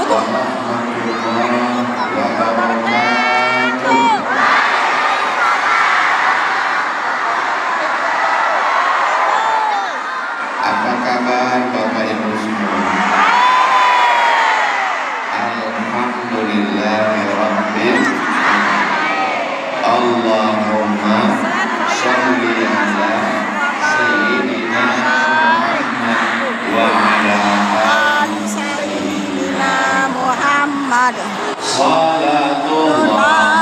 warahmatullahi wabarakatuh. Apa kabar Bapak Ibu semua? Alhamdulillahirabbil Allahumma sholli ala sayyidina Muhammad wa ala ali sayyidina Muhammad. Salatullah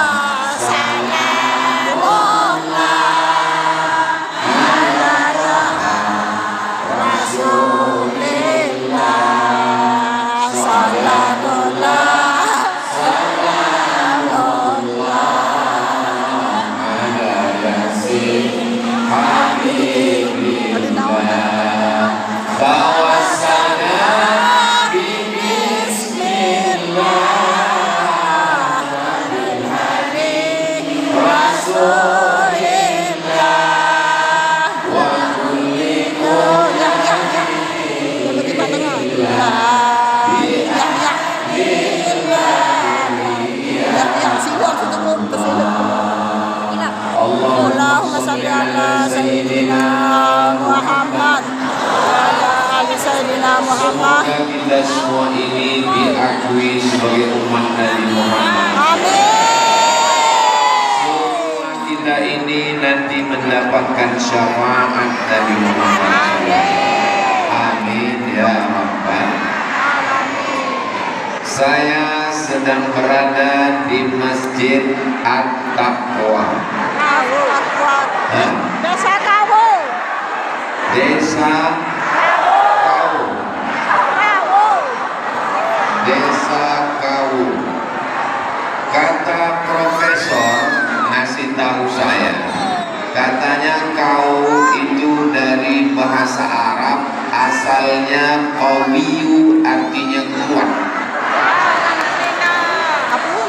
Allahumma sholli ala sayyidina Muhammad wa ala ali sayyidina Muhammad. Semoga kita semua ini diakui sebagai umat Nabi Muhammad. Amin. Semua kita ini nanti mendapatkan syafaat Nabi Muhammad. Amin ya Rabbal. Saya sedang berada di Masjid At-Taqwa. Desa Kawu. Desa Kawu. Desa Kawu. Kata profesor ngasih tahu saya, katanya Kawu itu dari bahasa Arab, asalnya qawiyu, artinya kuat.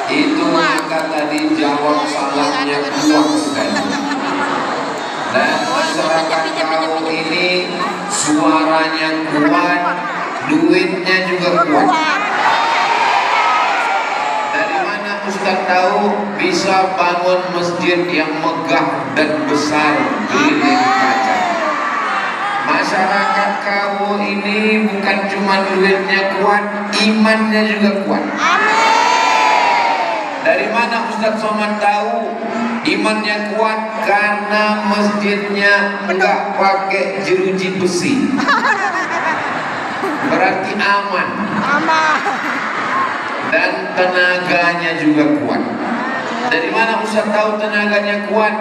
Itu maka tadi jawab salahnya kuat sekali. Dan masyarakat Kawu ini suaranya kuat, duitnya juga kuat. Dari mana Ustaz tahu bisa bangun masjid yang megah dan besar keliling kaca? Masyarakat Kawu ini bukan cuma duitnya kuat, imannya juga kuat. Dari mana Ustaz Somad tahu imannya kuat? Karena masjidnya enggak pakai jeruji besi. Berarti aman. Dan tenaganya juga kuat. Dari mana Ustaz tahu tenaganya kuat?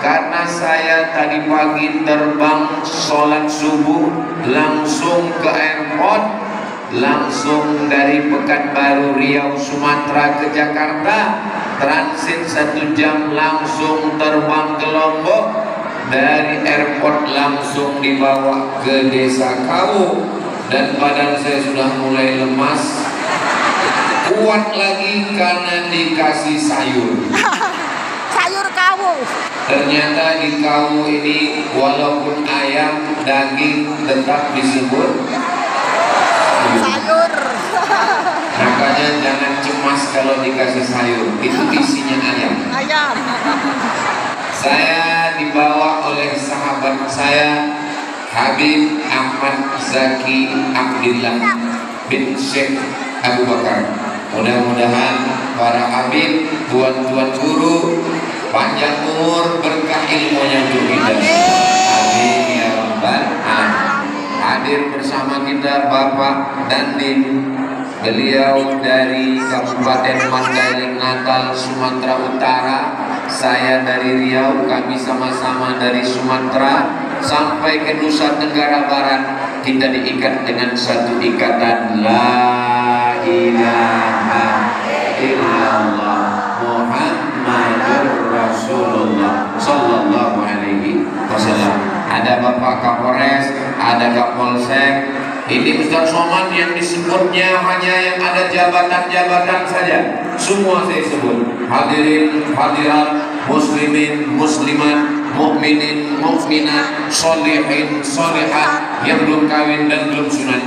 Karena saya tadi pagi terbang sholat subuh langsung ke airport, langsung dari Pekanbaru Riau Sumatera ke Jakarta, transit 1 jam langsung terbang ke Lombok, dari airport langsung dibawa ke Desa Kawu, dan badan saya sudah mulai lemas, kuat lagi karena dikasih sayur. Sayur Kawu. Ternyata di Kawu ini walaupun ayam, daging tetap disebut sayur. Makanya jangan cemas kalau dikasih sayur, itu isinya ayam. Saya dibawa oleh sahabat saya Habib Ahmad Zaki Abdillah bin Syekh Abu Bakar. Mudah-mudahan para Habib, tuan-tuan guru, panjang umur, berkah ilmunya untuk kita. Amin ya Rabbal alamin. Hadir bersama kita Bapak Dandim, beliau dari Kabupaten Mandailing Natal, Sumatera Utara. Saya dari Riau, kami sama-sama dari Sumatera. Sampai ke Nusa Tenggara Barat, kita diikat dengan satu ikatan La ilaha illallah Muhammadur Rasulullah sallallahu alaihi wasallam. Ada Bapak Kapolres, ada Kapolsek. Ini Ustaz Somad yang disebutnya hanya yang ada jabatan-jabatan saja. Semua saya sebut. Hadirin, hadirat, muslimin, muslimat, mukminin, mukminat, sholihin, sholihat, yang belum kawin dan belum sunat.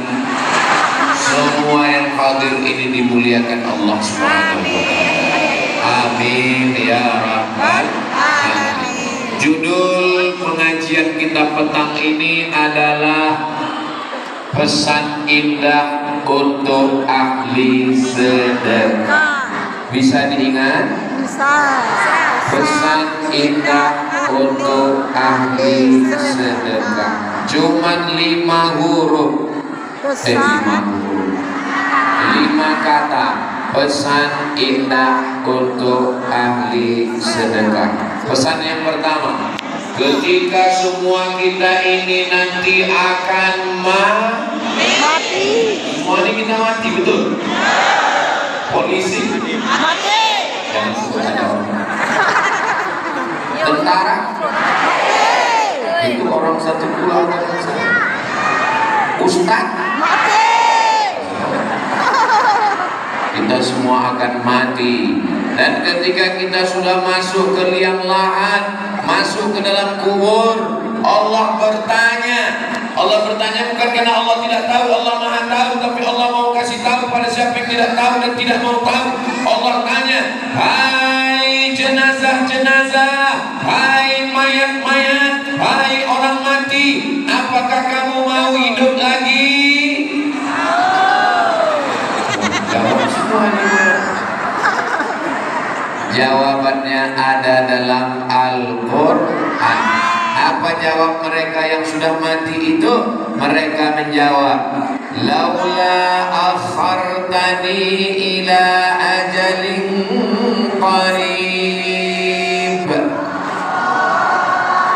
semua yang hadir ini dimuliakan Allah Subhanahu wa taala. Amin ya rabbal alamin. Judul pengajian kita petang ini adalah pesan indah untuk ahli sedekah. Bisa diingat? Bisa. Pesan indah untuk ahli sedekah. Cuman 5 huruf. 5 kata. Pesan indah untuk ahli sedekah. Pesan yang pertama, ketika semua kita ini nanti akan mati. Semua ini kita mati, betul? Polisi Mati. jangan sebut ada orang. Tentara itu orang satu keluarga. Ustaz Mati. kita semua akan mati. Dan ketika kita sudah masuk ke liang lahat, masuk ke dalam kubur, Allah bertanya bukan karena Allah tidak tahu, Allah maha tahu, tapi Allah mau kasih tahu pada siapa yang tidak tahu dan tidak mau tahu. Allah tanya, hai jenazah-jenazah, hai mayat-mayat, hai orang mati, apakah kamu mau hidup lagi? Jawab semuanya. Jawabannya ada dalam Al-Quran. Apa jawab mereka yang sudah mati itu? Mereka menjawab, laula akhartani ila ajalin qarib.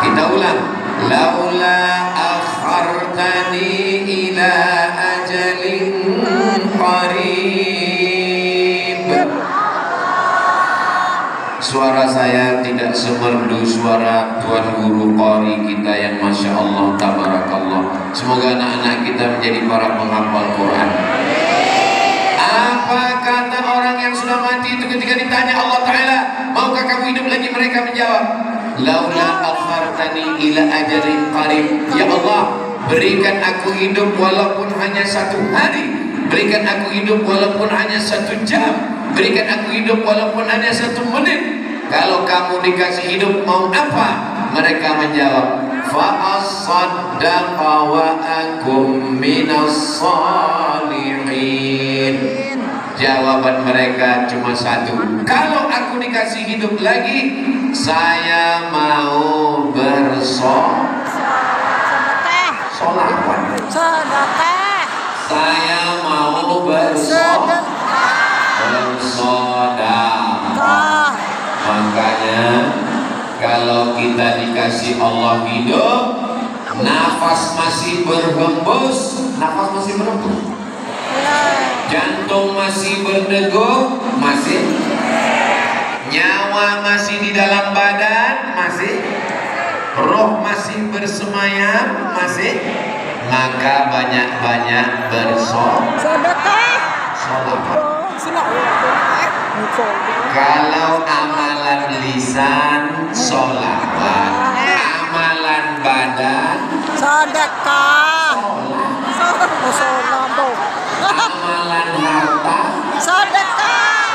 Kita ulang, laula akhartani ila ajalin qarib. Suara saya tidak semerdu suara Tuan Guru Qori kita yang Masya Allah, Tabarakallah. Semoga anak-anak kita menjadi para penghafal Quran. Apa kata orang yang sudah mati itu ketika ditanya Allah Ta'ala, maukah kamu hidup lagi? Mereka menjawab, laula akhartani ila ajalin qarib. Ya Allah, berikan aku hidup walaupun hanya 1 hari, berikan aku hidup walaupun hanya 1 jam, berikan aku hidup walaupun hanya 1 menit. Kalau kamu dikasih hidup mau apa? Mereka menjawab, fa-as-saddaqa wa akum minas salihin. Jawaban mereka cuma 1. Kalau aku dikasih hidup lagi, saya mau bersolawat. Saya mau bersolawat. Makanya kalau kita dikasih Allah hidup, nafas masih berhembus, jantung masih berdegup, masih, nyawa masih di dalam badan, masih, roh masih bersemayam, masih, maka banyak-banyak bersolawat. Kalau amalan lisan sholawat, amalan badan sedekah, amalan harta sedekah.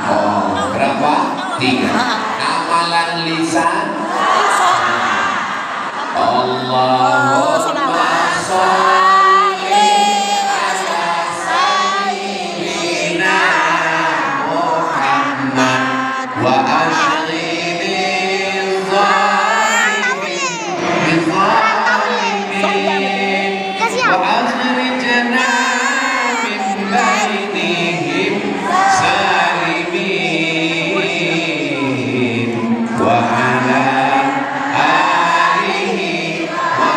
Oh, berapa? 3. Amalan lisan Allahumma sholli ala sayyidina Muhammad wa ashghilil zalimin bizalimin wa akhrijna min bainihim salimin wa ala alihi wa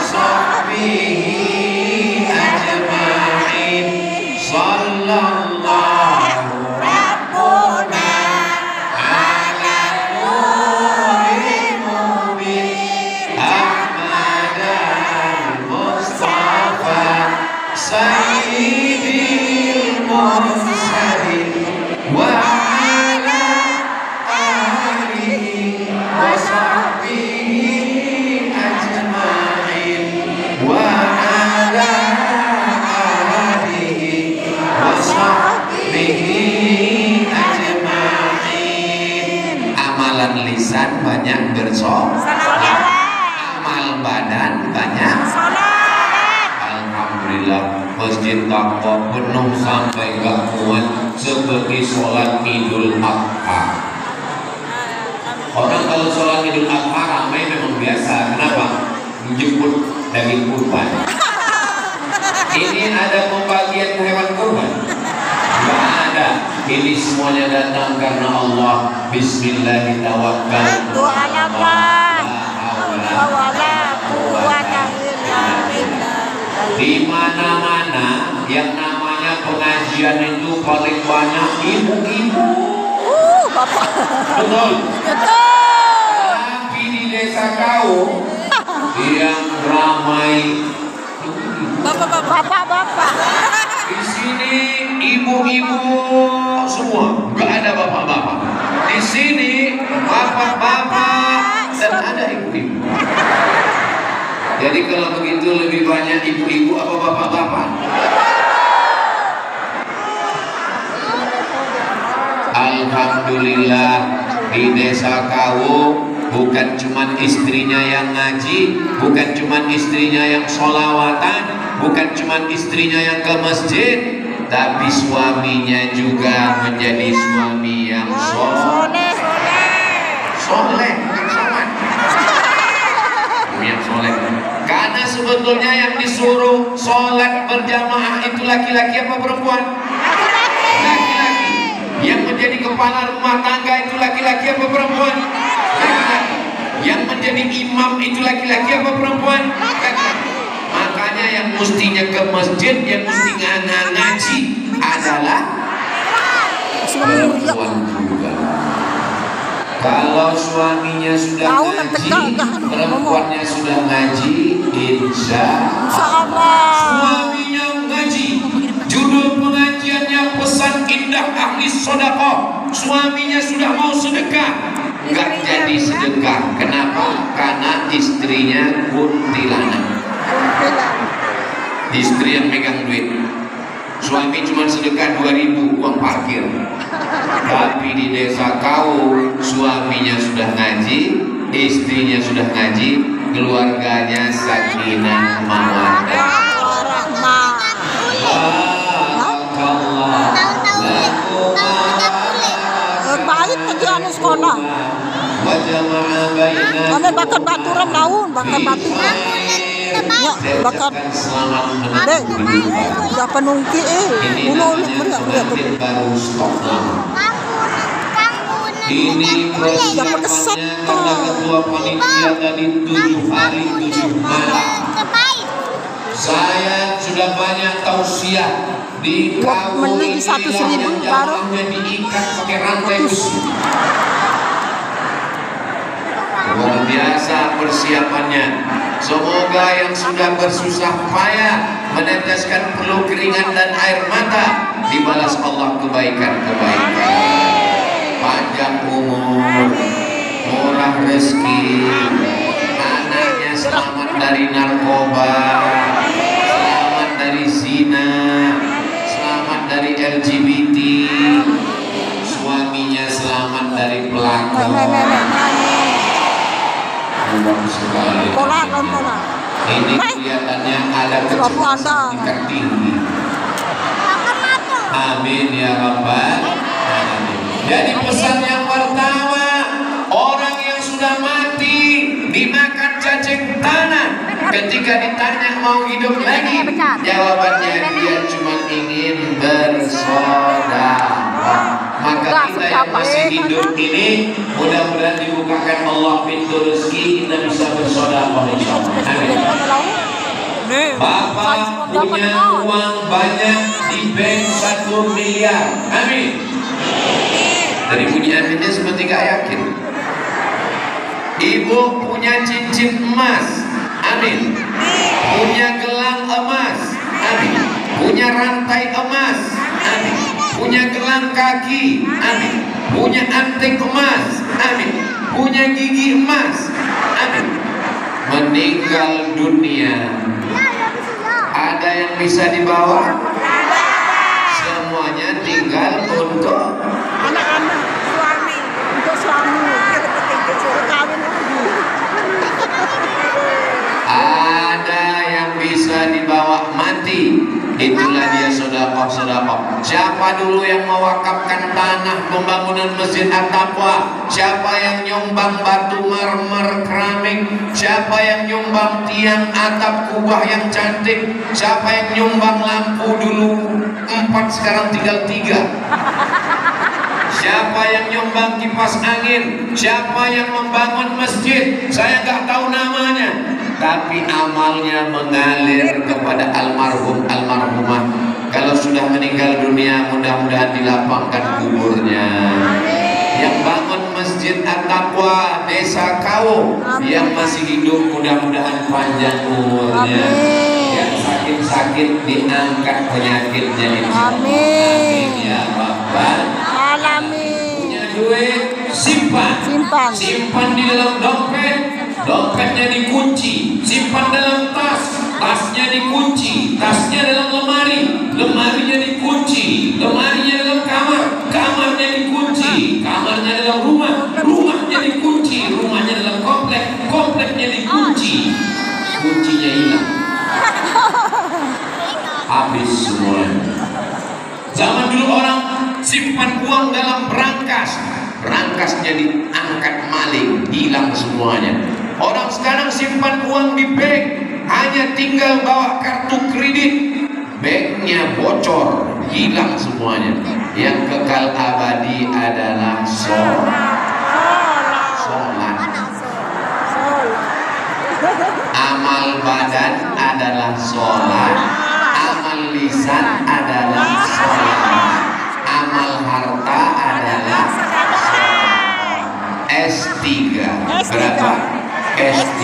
banyak bersolawat, amal badan banyak. Alhamdulillah, masjid Taqwa penuh sampai gak muat seperti sholat Idul Adha. Orang kalau sholat Idul Adha ramai memang biasa. Kenapa? Menjemput daging kurban. Ini ada pembagian hewan kurban? Gak ada. Ini semuanya datang karena Allah. Bismillahirrahmanirrahim. Di mana-mana yang namanya pengajian itu paling banyak ibu-ibu. Bapak. Betul. Betul. Tapi di desa kau yang ramai Bapak. di sini ibu-ibu semua, nggak ada bapak-bapak. Di sini bapak-bapak dan ada ibu-ibu. Jadi kalau begitu lebih banyak ibu-ibu apa bapak-bapak? Alhamdulillah di desa kau bukan cuma istrinya yang ngaji, bukan cuma istrinya yang sholawatan, bukan cuma istrinya yang ke masjid, tapi suaminya juga menjadi suami yang soleh, bukan soman. Yang soleh. Karena sebetulnya yang disuruh sholat berjamaah itu laki-laki apa perempuan? Laki-laki. Yang menjadi kepala rumah tangga itu laki-laki apa perempuan? Laki-laki. Yang menjadi imam itu laki-laki apa perempuan? Laki-laki. Makanya yang mestinya ke masjid, yang mesti ngaji adalah perempuan juga. Kalau suaminya sudah ngaji, perempuannya sudah ngaji, insya Allah suaminya ngaji. Judul pengajiannya pesan indah ahli sedekah. Suaminya sudah mau sedekah, nggak jadi sedekah. Kenapa? Karena istrinya kuntilanak. Istri yang megang duit. Suami cuma sedekah 2.000 uang parkir. Tapi di desa kau suaminya sudah ngaji, istrinya sudah ngaji, keluarganya sakinah mawaddah. Baik kerjaan sekolah. Kami bakar baturan daun, bakar baturan. Ya, bakar. Dek, udah penungki bunuh beriak. Ini persiapannya karena ketua panitia tadi 7 hari 7 malam. Saya sudah banyak tausiah di kaum yang jamaahnya diikat pakai rantai besi. Luar biasa persiapannya. Semoga yang sudah bersusah payah meneteskan peluh keringat dan air mata dibalas Allah kebaikan-kebaikan. Panjang umur, murah rezeki, anaknya selamat dari narkoba, selamat dari zina, selamat dari LGBT, suaminya selamat dari pelakor. Ini kelihatannya ada kecerdasan tingkat tinggi. Amin ya Rabbal alamin. Jadi pesan yang pertama, orang yang sudah mati dimakan cacing tanah. Ketika ditanya mau hidup lagi, jawabannya dia cuma ingin bersedekah. Maka kita yang masih hidup ini mudah-mudahan dibukakan Allah pintu rezeki, kita bisa bersedekah insyaallah. Amin. Bapak punya uang banyak di bank 1 miliar. Amin. Dari bunyi aminnya seperti gak yakin. Ibu punya cincin emas. Amin. Punya gelang emas. Amin. Punya rantai emas. Amin. Punya gelang kaki. Amin. Punya anting emas. Amin. Punya gigi emas. Amin. Meninggal dunia, ada yang bisa dibawa? Semuanya tinggal untuk anak-anak, suami, untuk suami. Siapa dulu yang mewakafkan tanah pembangunan Masjid At-Taqwa? Siapa yang nyumbang batu marmer keramik? Siapa yang nyumbang tiang atap kubah yang cantik? Siapa yang nyumbang lampu dulu 4 sekarang tinggal 3? Siapa yang nyumbang kipas angin? Siapa yang membangun masjid? Saya nggak tahu namanya, tapi amalnya mengalir kepada almarhum almarhumah. Kalau sudah meninggal dunia, mudah-mudahan dilapangkan kuburnya. Yang bangun Masjid At-Taqwa Desa Kawo, yang masih hidup mudah-mudahan panjang umurnya. Yang sakit-sakit diangkat penyakitnya. Amin ya Rabbal. Punya duit, simpan di dalam dompet, dompetnya dikunci, simpan dalam tas, tasnya dikunci, tasnya dalam lemari, lemarinya dikunci, lemarinya dalam kamar, kamarnya dikunci, kamarnya dalam rumah, rumahnya dikunci, rumahnya dalam komplek, kompleknya dikunci, kuncinya hilang, habis semuanya. Zaman dulu orang simpan uang dalam berangkas, berangkasnya diangkat maling, hilang semuanya. Orang sekarang simpan uang di bank, hanya tinggal bawa kartu kredit, banknya bocor, hilang semuanya. Yang kekal abadi adalah sholat. Amal badan adalah sholat, amal lisan adalah sholat, amal harta adalah S3. Berapa? S3.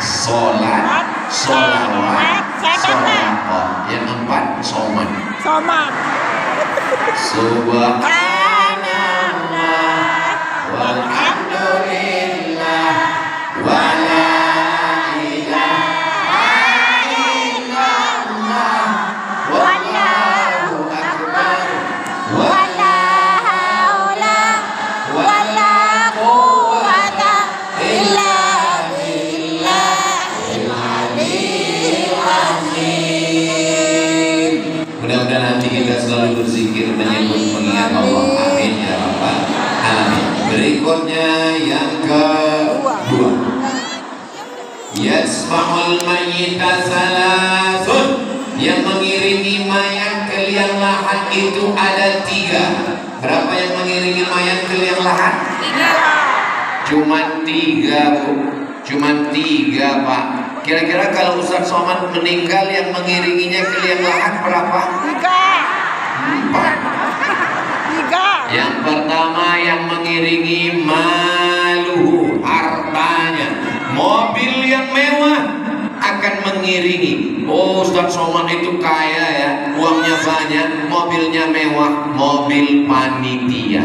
Sholat, sholawat, sholawat. Yang 4 soman. Subhanallah walhamdulillah wala ilaha illallah wallahu akbar wala haula wala quwwata illa billahil aliyyil azim. Mudah-mudahan hati kita selalu berzikir menyebut mengingat Allah. Amin ya rabbal alamin. Berikutnya yang kedua, yasma'ul mayyita salasun, yang mengiringi mayat ke liang lahat itu ada 3. Berapa yang mengiringi mayat ke liang lahat? 3. Cuman 3 Bu, cuman 3 Pak. Kira-kira kalau Ustaz Somad meninggal, yang mengiringinya ke liang lahat berapa? 4. Yang pertama yang mengiringi maluhu, hartanya, mobil yang mewah akan mengiringi. Oh, Ustaz Somad itu kaya ya, uangnya banyak, mobilnya mewah, mobil panitia.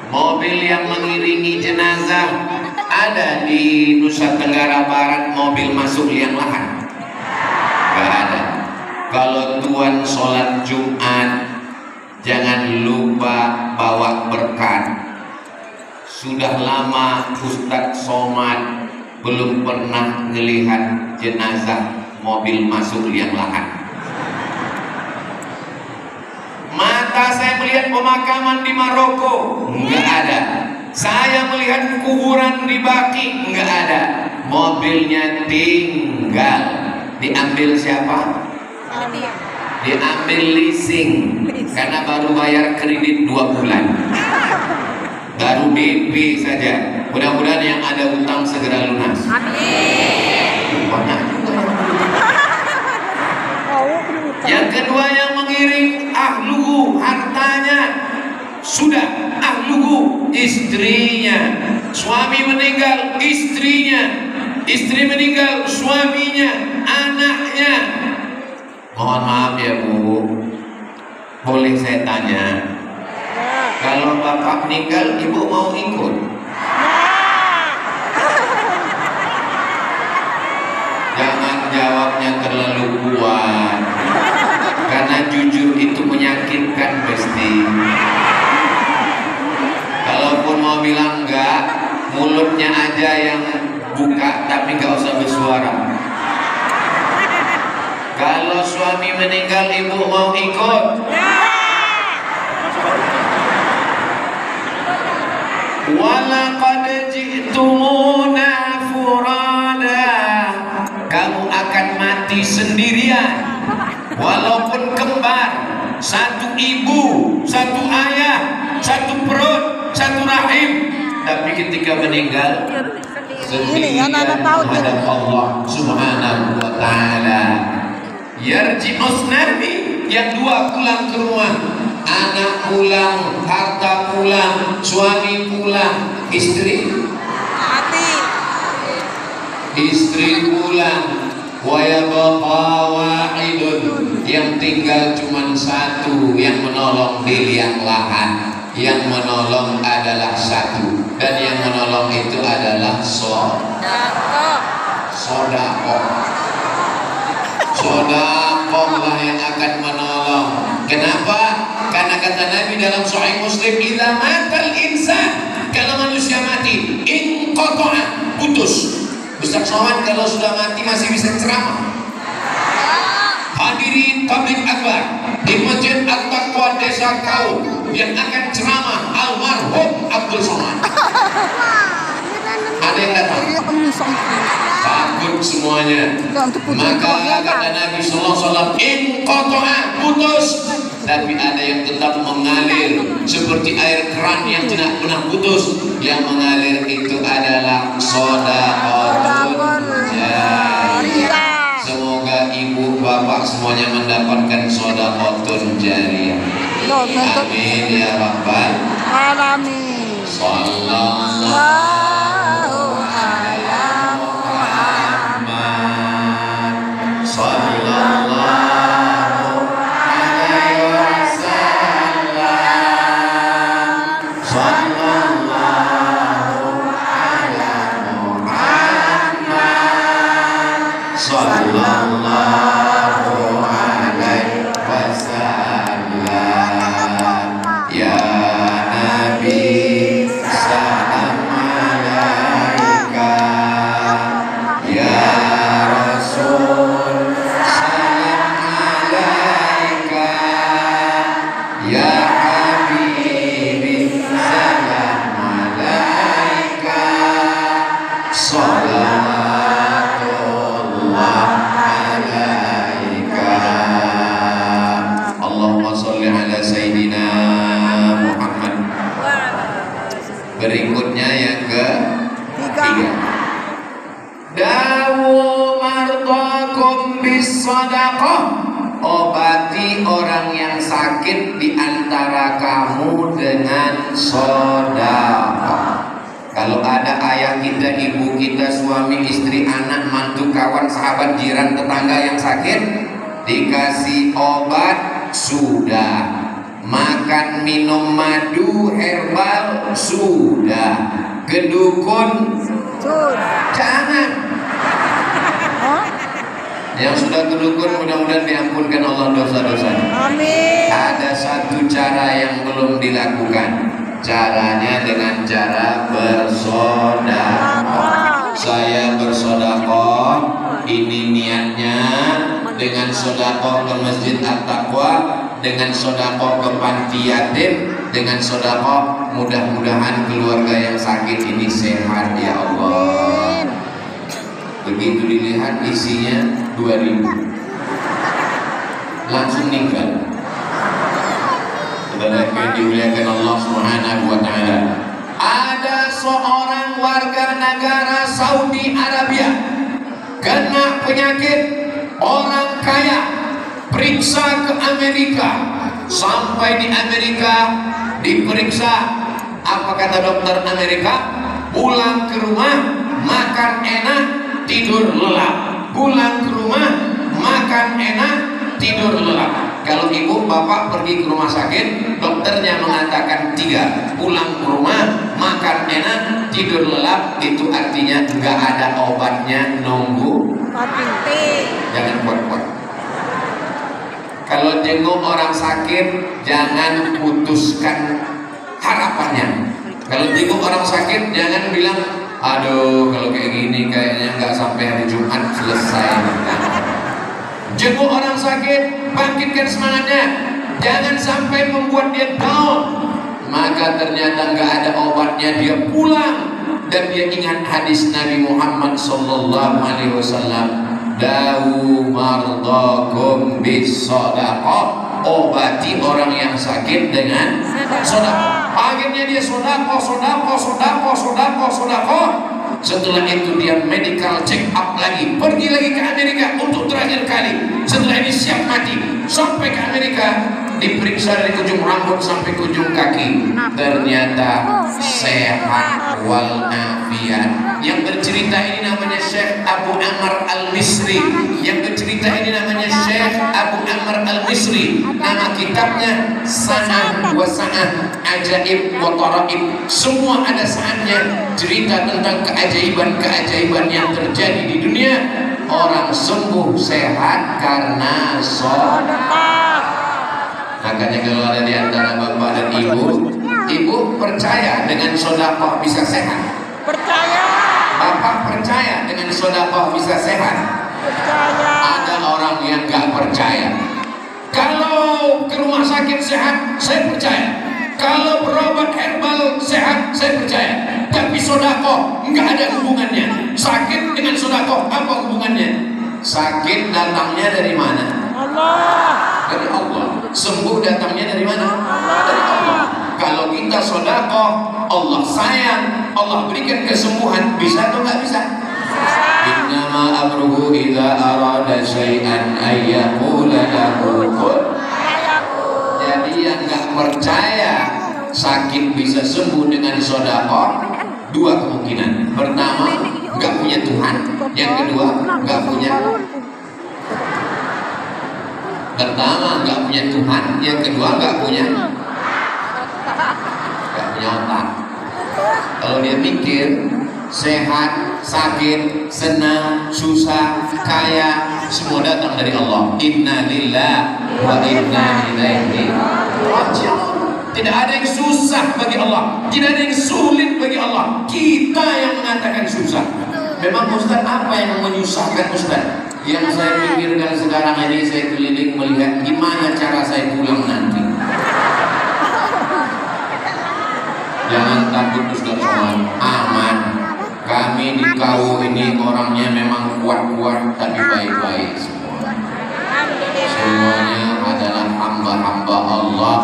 Mobil yang mengiringi jenazah ada di Nusa Tenggara Barat, mobil masuk liang lahat? Gak ada. Kalau tuan sholat Jumat, jangan lupa bawa berkat. Sudah lama Ustadz Somad belum pernah melihat jenazah mobil masuk liang lahat. Mata saya melihat pemakaman di Maroko, enggak ada. Saya melihat kuburan di Baki, enggak ada. Mobilnya tinggal. Diambil siapa? Diambil leasing, karena baru bayar kredit 2 bulan, baru DP saja. Mudah-mudahan yang ada utang segera lunas. Amin. Banyak juga. Yang kedua yang mengiring ahluhu, hartanya. Sudah ahluhu, istrinya. Suami meninggal, istrinya. Istri meninggal, suaminya, anaknya. Mohon maaf ya Bu, boleh saya tanya, kalau bapak meninggal, ibu mau ikut? Jangan jawabnya terlalu kuat, karena jujur itu menyakitkan Besti. Kalaupun mau bilang enggak, mulutnya aja yang buka, tapi nggak usah bersuara. Kalau suami meninggal, ibu mau ikut? Walaqad ji'tumuna furada. Kamu akan mati sendirian, walaupun kembar, satu ibu, satu ayah, satu perut, satu rahim, tapi ketika meninggal sendirian menghadap Allah Subhanahu wa ta'ala. Yarji'us nabi, yang dua pulang ke rumah, anak pulang, harta pulang, suami pulang, istri pulang. Wa yabqa wahidun, yang tinggal cuma satu yang menolong di liang lahan. Yang menolong adalah satu, dan yang menolong itu adalah Sodakoh lah yang akan menolong. Kenapa? Karena kata Nabi dalam Sahih Muslim, idza matal insan, kalau manusia mati, inqata'a, putus. Ustaz Somad kalau sudah mati masih bisa ceramah. Hadirin tabligh akbar di Masjid At-Taqwa Desa Kau yang akan ceramah almarhum Abdul Somad. Ada yang datang? Takut semuanya. Maka kata Nabi sallallahu alaihi wasallam, inqata'a, putus. Tapi ada yang tetap mengalir seperti air keran yang tidak pernah putus. Yang mengalir itu adalah sedekah jariyah. Semoga ibu bapak semuanya mendapatkan sedekah jariyah. Amin ya rabbal alamin. Sallallahu ala Muhammad. Sallallahu berikutnya yang ketiga, dawu mardakum bis sadaqah, obati orang yang sakit di antara kamu dengan sedekah. Kalau ada ayah kita, ibu kita, suami, istri, anak, mantu, kawan, sahabat, jiran, tetangga yang sakit, dikasih obat sudah. Makan minum madu herbal sudah. Kedukun jangan. Yang sudah kedukun mudah-mudahan diampunkan Allah dosa-dosanya. Amin. Ada satu cara yang belum dilakukan. Caranya dengan cara bersedekah. Saya bersedekah, ini niatnya dengan sedekah ke Masjid At-Taqwa, dengan sedekah ke panti yatim, dengan sedekah mudah-mudahan keluarga yang sakit ini sehat ya Allah. Begitu dilihat isinya 2000, langsung meninggal. Saudara yang dimuliakan Allah Subhanahu wa ta'ala, ada seorang warga negara Saudi Arabia kena penyakit, orang kaya, periksa ke Amerika, sampai di Amerika diperiksa, apa kata dokter Amerika? Pulang ke rumah makan enak, tidur lelap. Pulang ke rumah makan enak, tidur lelap. Kalau ibu bapak pergi ke rumah sakit, dokternya mengatakan 3, pulang ke rumah makan enak, tidur lelap, itu artinya nggak ada obatnya, nunggu mati. Jangan kuat-kuat. Kalau jenguk orang sakit, jangan putuskan harapannya. Kalau jenguk orang sakit, jangan bilang, aduh kalau kayak gini kayaknya nggak sampai hari Jumat selesai. Jenguk orang sakit, bangkitkan semangatnya, jangan sampai membuat dia down. Maka ternyata nggak ada obatnya, dia pulang dan dia ingat hadis Nabi Muhammad sallallahu alaihi wasallam, dawu mardakum bis shadaqah, obati orang yang sakit dengan sedekah. Akhirnya dia sedekah. Setelah itu dia medical check up lagi, pergi lagi ke Amerika untuk terakhir kali. Setelah ini siap mati, sampai ke Amerika, diperiksa dari ujung rambut sampai ke ujung kaki, ternyata sehat walafiat. Yang bercerita ini namanya Syekh Abu Ammar Al-Misri. Yang bercerita ini namanya Syekh Abu Ammar Al-Misri. Nama kitabnya Sanad wa Sa'ah, Ajaib wa Taraib. Semua ada saatnya, cerita tentang keajaiban-keajaiban yang terjadi di dunia. Orang sembuh sehat karena sedekah. Makanya kalau ada di antara bapak dan ibu percaya dengan sedekah bisa sehat? Percaya. Bapak percaya dengan sedekah bisa sehat? Percaya. Ada orang yang gak percaya. Kalau ke rumah sakit sehat, saya percaya. Kalau berobat herbal sehat, saya percaya. Tapi sedekah nggak ada hubungannya. Sakit dengan sedekah apa hubungannya? Sakit datangnya dari mana? Allah. Dari Allah. Sembuh datangnya dari mana? Dari Allah. Kalau kita sedekah, Allah sayang, Allah berikan kesembuhan, bisa atau nggak bisa? Innama amruhu idza arada syai'an ayyaqula lahu kun. Jadi yang nggak percaya sakit bisa sembuh dengan sedekah, dua kemungkinan. Pertama, nggak punya Tuhan. Yang kedua, nggak punya. Pertama, nggak punya Tuhan. Yang kedua, nggak punya otak. Kalau dia mikir sehat, sakit, senang, susah, kaya, semua datang dari Allah. Inna lillahi wa inna ilaihi raji'un. Tidak ada yang susah bagi Allah, tidak ada yang sulit bagi Allah. Kita yang mengatakan susah. Memang Ustaz, apa yang menyusahkan Ustaz? Yang saya pikirkan sekarang ini, saya keliling melihat gimana cara saya pulang nanti. Jangan takut Ustaz Somad, aman. Kami di KU ini orangnya memang kuat-kuat tapi baik-baik semua. Semuanya adalah hamba-hamba Allah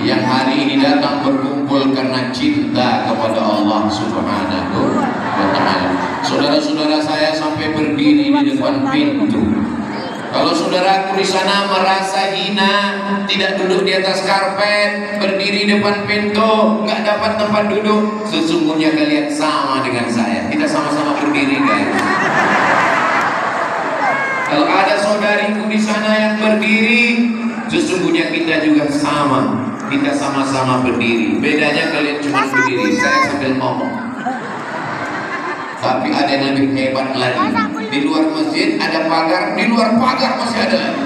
yang hari ini datang berkumpul karena cinta kepada Allah Subhanahu wa ta'ala. Saudara-saudara saya sampai berdiri di depan pintu. Kalau saudaraku di sana merasa hina, tidak duduk di atas karpet, berdiri di depan pintu, nggak dapat tempat duduk, sesungguhnya kalian sama dengan saya. Kita sama-sama berdiri, guys. Kalau ada saudariku di sana yang berdiri, sesungguhnya kita juga sama. Kita sama-sama berdiri. Bedanya kalian cuma berdiri, saya sambil ngomong. Tapi ada yang lebih hebat lagi. Di luar masjid ada pagar, di luar pagar masih ada lagi.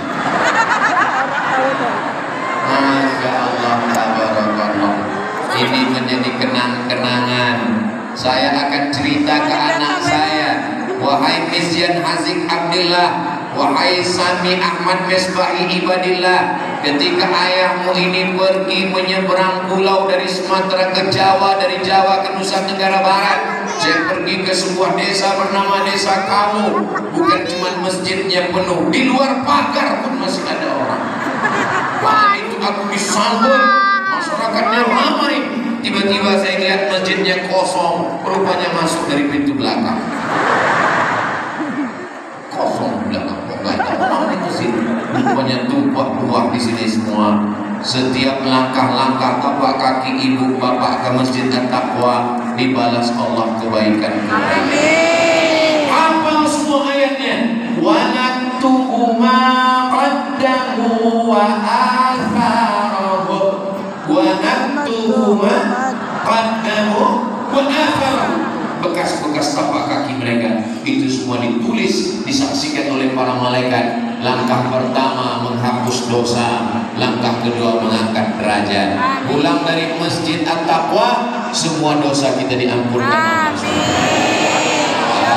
Masya Allah, tabarakallah. Ini menjadi kenang-kenangan. Saya akan cerita ke anak saya. Wahai Misyan Hazik Abdillah, wahai Sami Ahmad Mesbahi Ibadillah, ketika ayahmu ini pergi menyeberang pulau dari Sumatera ke Jawa, dari Jawa ke Nusa Tenggara Barat, saya pergi ke sebuah desa bernama Desa Kamu. Bukan cuma masjidnya penuh, di luar pagar pun masih ada orang. Wah, itu aku disambut, masyarakatnya ramai. Tiba-tiba saya lihat masjidnya kosong, rupanya masuk dari pintu belakang. Kosong belakang, kok nggak ada orang di masjid. Rupanya tumpah ruah di sini semua. Setiap langkah-langkah bapak kaki ibu bapak ke Masjid At-Taqwa dibalas Allah kebaikan-kebaikan. Hafal semua ayatnya. Wa naktubu ma qaddamu wa atharuhu. Wa naktubu ma qaddamu wa atharuhu. Bekas-bekas tapak kaki mereka itu semua ditulis, disaksikan oleh para malaikat. Langkah pertama menghapus dosa, langkah kedua mengangkat derajat. Pulang dari Masjid At-Taqwa, semua dosa kita diampunkan.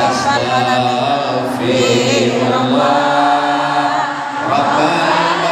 Astagfirullah. Rabbana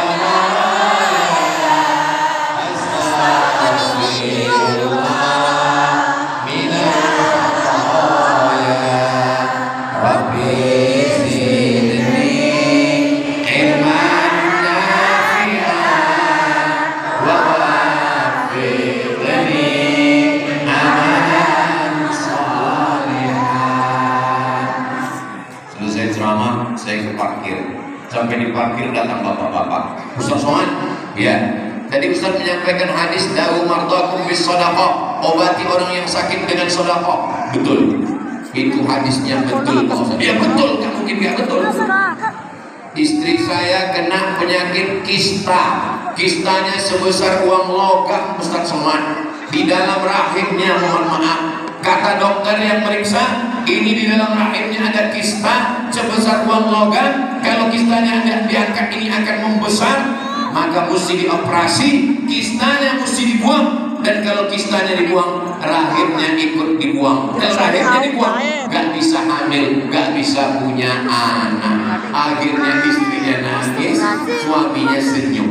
sampai di parkir datang bapak-bapak. Ustaz Somad, ya. Tadi Ustaz menyampaikan hadis dawu mardakum bis shadaqah, obati orang yang sakit dengan sedekah. Betul. Itu hadisnya betul Pak Ustaz. Ya betul, nggak mungkin nggak betul. Istri saya kena penyakit kista. Kistanya sebesar uang logam Ustaz Somad. Di dalam rahimnya, mohon maaf, kata dokter yang meriksa, ini di dalam rahimnya ada kista sebesar uang logam. Kalau kistanya tidak diangkat, ini akan membesar, maka mesti dioperasi, kistanya mesti dibuang. Dan kalau kistanya dibuang, rahimnya ikut dibuang. Kalau rahimnya dibuang, gak bisa hamil, gak bisa punya anak. Akhirnya istrinya nangis, suaminya senyum.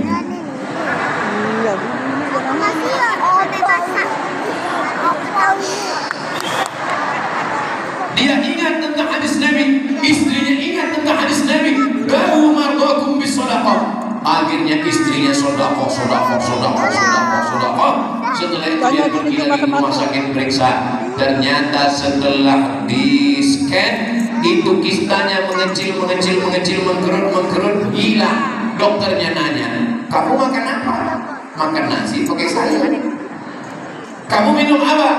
Dia ingat tentang hadis Nabi, istrinya ingat tentang hadis Nabi. Dawu mardakum bis shadaqah. Akhirnya istrinya sedekah. Setelah itu dia pergi lagi ke rumah sakit periksa. Ternyata setelah di scan, itu kistanya mengecil, mengkerut, hilang. Dokternya nanya, kamu makan apa? Makan nasi pakai sayur. Kamu minum apa?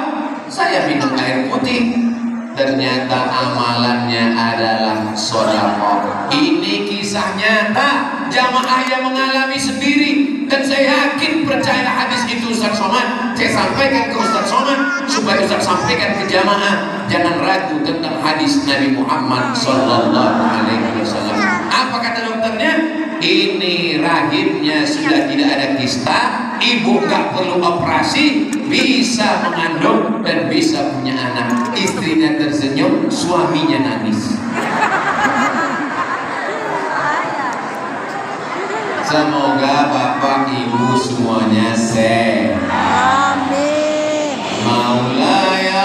Saya minum air putih. Ternyata amalannya adalah sedekah. Ini kisah nyata, jamaah yang mengalami sendiri. Dan saya yakin percaya hadis itu Ustaz Somad. Saya sampaikan ke Ustaz Somad supaya Ustaz sampaikan ke jamaah. Jangan ragu tentang hadis Nabi Muhammad SAW. Apa kata dokternya? Ini rahimnya sudah tidak ada kista, ibu gak perlu operasi, bisa mengandung dan bisa punya anak. Istrinya tersenyum, suaminya nangis. Semoga bapak ibu semuanya sehat. Amin. Maulaya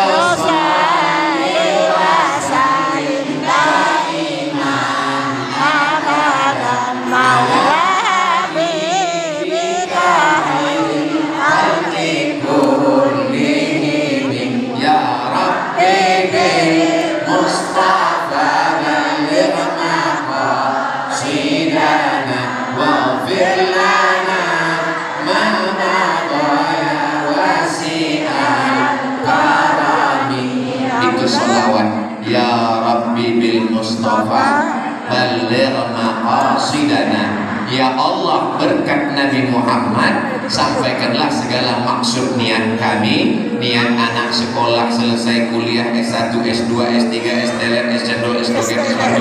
baligh maqasidana. Ya Allah, berkat Nabi Muhammad, sampaikanlah segala maksud niat kami, niat anak sekolah selesai kuliah S1, S2, S3, STLN, S2, S3, S1.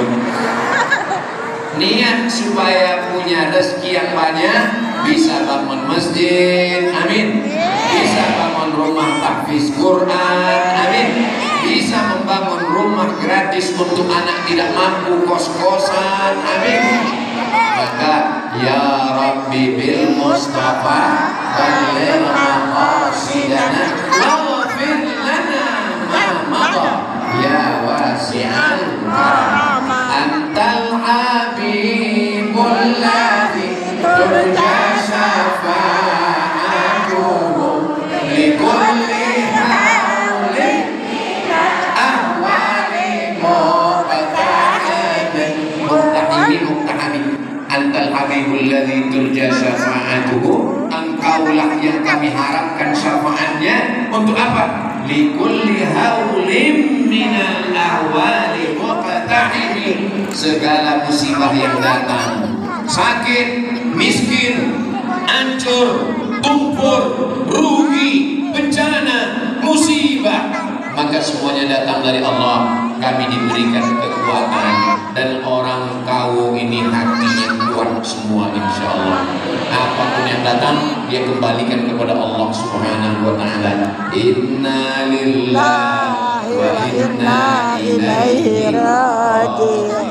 Niat supaya punya rezeki yang banyak, bisa bangun masjid, amin. Bisa bangun rumah tahfiz Quran, amin. Bisa membangun rumah gratis untuk anak tidak mampu, kos-kosan, amin. Maka ya Rabbi bil Mustafa baligh maqasidana waghfir lana ma madha ya wasi'al karam antal habibul ladzi turja syafa'atuhu likulli haulin ahwali muqtahimi antal habibul ladzi turja syafa'atuhu, engkaulah yang kami harapkan syafaatnya. Untuk apa? Likulli haulin minal ahwali muqtahimi, segala musibah yang datang, sakit, miskin, hancur, tumpur, rugi, bencana, musibah, maka semuanya datang dari Allah. Kami diberikan kekuatan dan orang kau ini hatinya kuat semua, insya Allah. Apapun yang datang dia kembalikan kepada Allah Subhanahu wa Ta'ala. Inna lillahi wa inna ilaihi raji'un.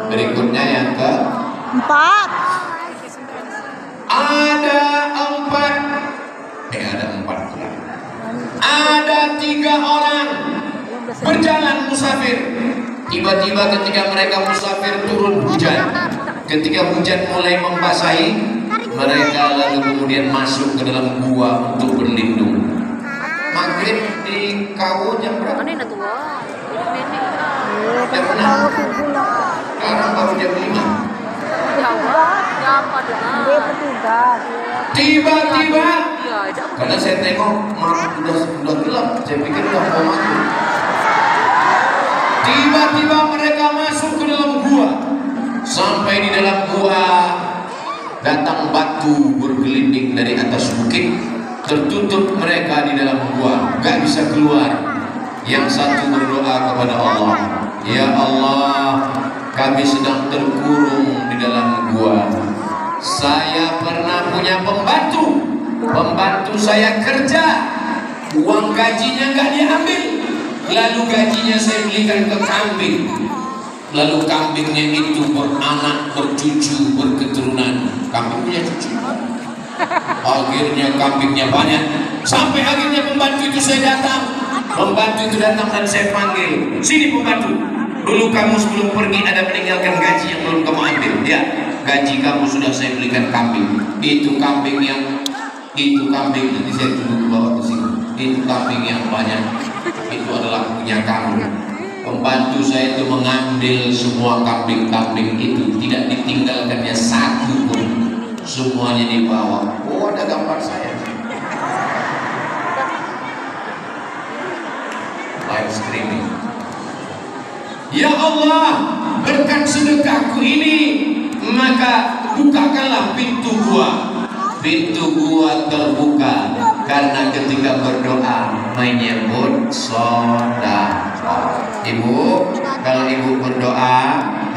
Berikutnya yang keempat. Ada empat. Ada 3 orang berjalan musafir. Tiba-tiba ketika mereka musafir turun hujan. Ketika hujan mulai membasahi, mereka lalu kemudian masuk ke dalam gua untuk berlindung. Maghrib di kau jam berapa? Jam 6. Sekarang baru jam 5. Dia petugas. Tiba-tiba, karena saya tengok udah gelap, saya pikir udah mau maghrib. Tiba-tiba mereka masuk ke dalam gua. Sampai di dalam gua, datang batu bergelinding dari atas bukit, tertutup mereka di dalam gua, gak bisa keluar. Yang satu berdoa kepada Allah, ya Allah, kami sedang terkurung di dalam gua. Saya pernah punya pembantu saya kerja, uang gajinya nggak diambil, lalu gajinya saya belikan ke kambing, lalu kambingnya itu beranak, bercucu, berketurunan. Kambing punya cucu, akhirnya kambingnya banyak, sampai akhirnya pembantu itu datang dan saya panggil, sini pembantu, dulu kamu sebelum pergi ada meninggalkan gaji yang belum kamu ambil. Ya, gaji kamu sudah saya belikan kambing. Itu kambing nanti saya tunjuk ke bawah ke sini. Itu kambing yang banyak, itu adalah punya kamu. Pembantu saya itu mengambil semua kambing-kambing itu, tidak ditinggalkannya satu pun, semuanya dibawa. Oh, ada gambar saya. Live streaming. Ya Allah, berkat sedekahku ini, maka bukakanlah pintu gua. Pintu gua terbuka karena ketika berdoa menyebut sedekah. Ibu, kalau ibu berdoa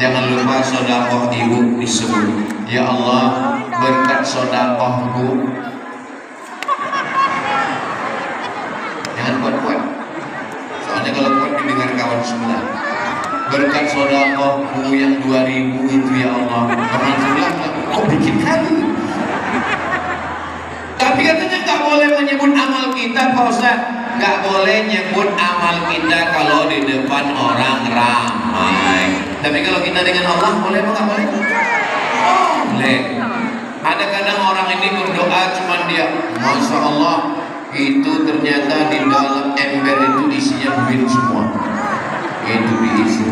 jangan lupa sedekah ibu disebut. Ya Allah, berkat sedekahku. Jangan kuat-kuat. Soalnya kalau kuat didengar kawan sebelah. Berkat sedekahku yang 2000 itu ya Allah. Kawan sebelah, kok bikin kali? Tapi katanya nggak boleh menyebut amal kita, Pak Ustaz. Nggak boleh nyebut amal kita kalau di depan orang ramai. Tapi kalau kita dengan Allah boleh apa nggak boleh? Boleh. Ada kadang orang ini berdoa cuman dia, Masya Allah, itu ternyata di dalam ember itu isinya duit semua. Itu diisi.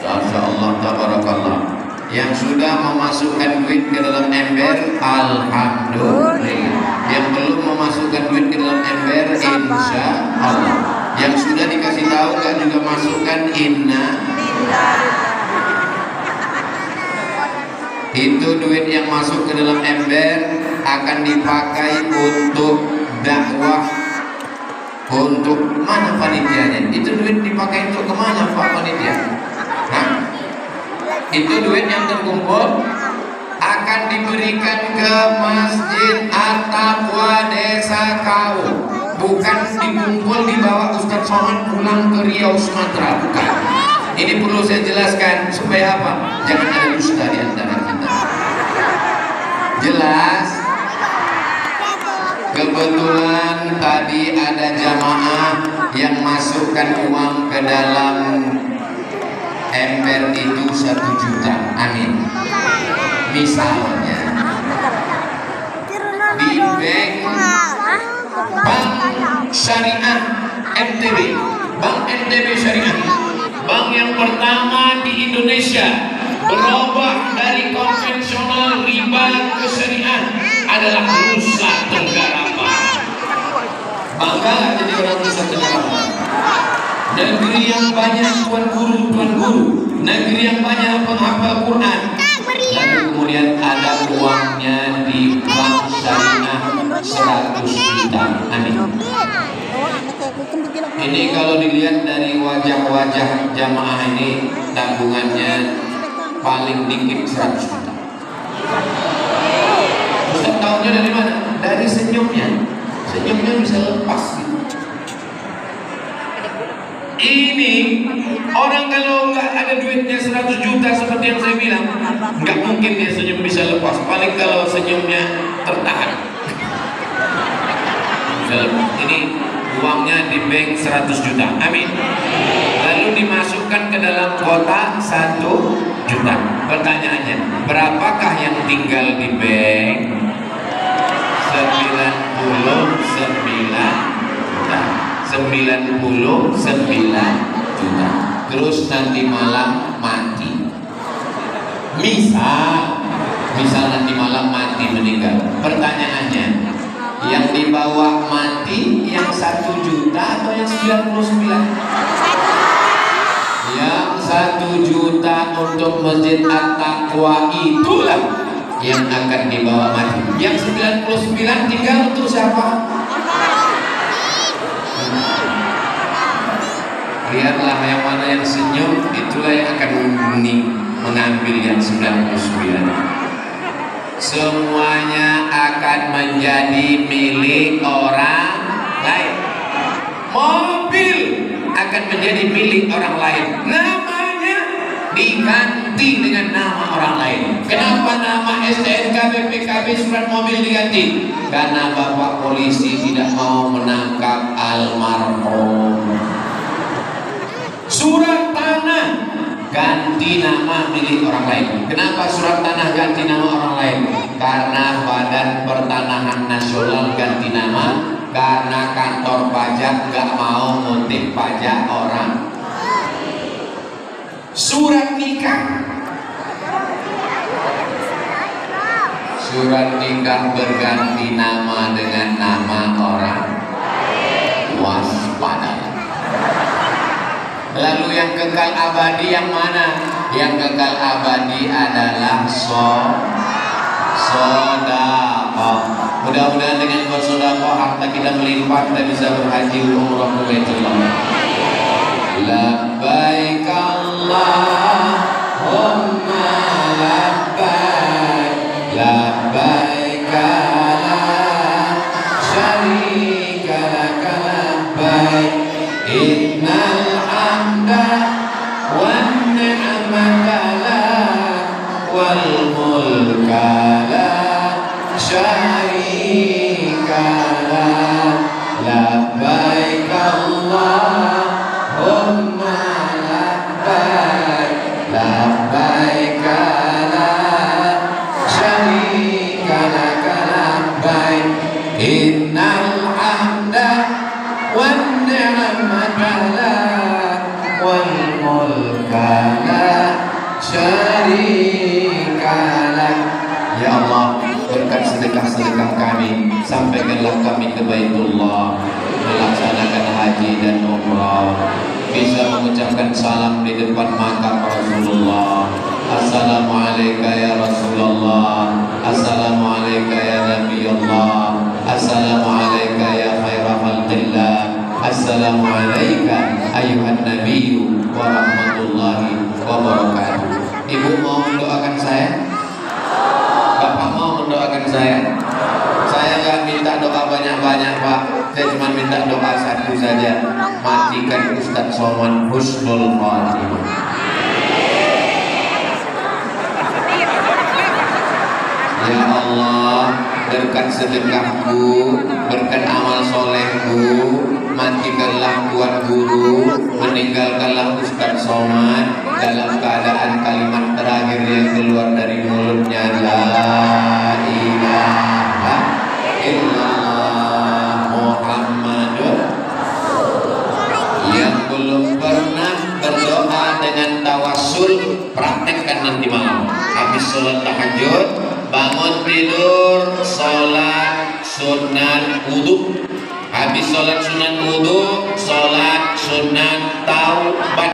Masya Allah, tabarakallah. Yang sudah memasukkan duit ke dalam ember, alhamdulillah. Yang belum memasukkan duit ke dalam ember, insya Allah. Yang sudah dikasih tahu kan juga masukkan inna. Itu duit yang masuk ke dalam ember akan dipakai untuk dakwah. Untuk mana panitianya? Itu duit dipakai untuk kemana Pak panitia? Hah? Itu duit yang terkumpul akan diberikan ke Masjid At-Taqwa Desa Kau. Bukan dikumpul dibawa Ustaz Somad pulang ke Riau Sumatera, bukan. Ini perlu saya jelaskan supaya apa? Jangan ada dusta di antara kita. Jelas? Kebetulan tadi ada jamaah yang masukkan uang ke dalam ember itu 1 juta. Amin. Misalnya di Bank Syariah NTB, Bank NTB Syariah, bank yang pertama di Indonesia berubah dari konvensional riba ke syariah, adalah Nusa Tenggara Barat. Bangga nggak jadi orang Nusa Tenggara Barat? Negeri yang banyak tuan guru, negeri yang banyak penghafal Quran. Lalu kemudian ada uangnya di bank syariah 100 juta. Amin. Ini kalau dilihat dari wajah-wajah jamaah ini, tabungannya paling dikit 100 juta. Ustaz tahunya dari mana? Dari senyumnya. Senyumnya bisa lepas gitu. Ini orang kalau nggak ada duitnya 100 juta seperti yang saya bilang, nggak mungkin dia senyum bisa lepas. Paling kalau senyumnya tertahan. Ini uangnya di bank 100 juta. Amin. Lalu dimasukkan ke dalam kotak 1 juta. Pertanyaannya, berapakah yang tinggal di bank? 99 juta. Terus nanti malam mati. Misal nanti malam mati meninggal. Pertanyaannya, yang dibawa mati yang 1 juta atau yang 99? Yang 1 juta untuk Masjid At-Taqwa itulah yang akan dibawa mati. Yang 99 tinggal untuk siapa? Lihatlah yang mana yang senyum, itulah yang akan mengambil yang 99. Semuanya akan menjadi milik orang lain. Mobil akan menjadi milik orang lain. Namanya diganti dengan nama orang lain. Kenapa nama STNK, BPKB, surat mobil diganti? Karena bapak polisi tidak mau menangkap almarhum. Surat tanah ganti nama milik orang lain. Kenapa surat tanah ganti nama orang lain? Karena Badan Pertanahan Nasional ganti nama. Karena kantor pajak gak mau ngutip pajak orang. Surat nikah, surat nikah berganti nama dengan nama orang. Waspada. Lalu yang kekal abadi yang mana? Yang kekal abadi adalah sedekah. Mudah-mudahan dengan bersedekah harta kita melimpah, kita bisa berhaji umrah ke Baitullah. Labbaik Allahumma labbaik, labbaik la syarika laka labbaik, innal hamda wan ni'mata lak wal mulka la syarika lak. Labbaik Allahumma labbaik, labbaik la syarika lak labbaik, innal hamda wan ni'mata lak wal mulka la syarika lak. Ya Allah, berkat sedekah-sedekah kami, sampaikanlah kami ke Baitullah, melaksanakan haji dan umrah, bisa mengucapkan salam di depan makam Rasulullah. Assalamualaikum ya Rasulullah, Assalamualaikum ya Nabiullah, Assalamualaikum ya khairah khalqillah, Assalamualaikum ayuhan nabiyyu wa rahmatullahi wa barakatuh. Ibu mau mendoakan saya? Bapak mau mendoakan saya? Saya nggak minta doa banyak-banyak Pak, saya cuma minta doa satu saja, matikan Ustadz Somad husnul khatimah. Ya Allah, berkat sedekahku, berkat amal solehku, matikanlah Tuan Guru, meninggalkanlah Ustadz Somad dalam keadaan kalimat terakhir yang keluar dari mulutnya, la ilaha illallah Muhammadur. Yang belum pernah berdoa dengan tawassul, praktekkan nanti malam. Habis sholat tahajud, bangun tidur, sholat sunat wudhu. Habis sholat sunat wudhu, sholat sunat taubat.